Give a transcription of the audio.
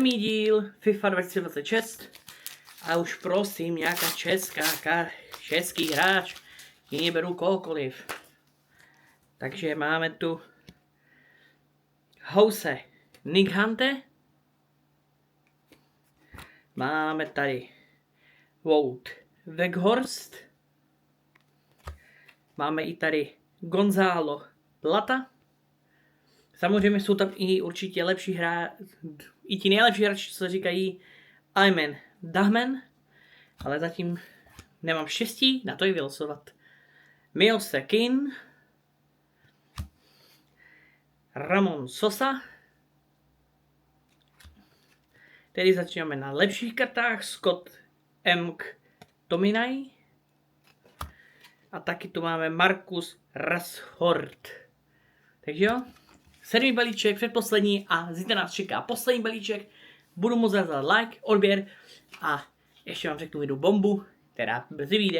7. díl FIFA 2026 a už prosím nějaká český hráč, jiný beru kohokoliv. Takže máme tu House Nighthante, máme tady Wout Weghorst, máme i tady Gonzalo Plata. Samozřejmě jsou tam i určitě lepší i ti nejlepší hráči, co říkají Aymen Dahmen, ale zatím nemám štěstí na to i vylosovat. Miose Kean, Ramon Sosa, tedy začínáme na lepších kartách, Scott McTominay a taky tu máme Marcus Rashford. Takže jo, 7. balíček, předposlední a zítra nás čeká poslední balíček. Budu moc rád za like, odběr a ještě vám řeknu jednu bombu, která brzy vyjde.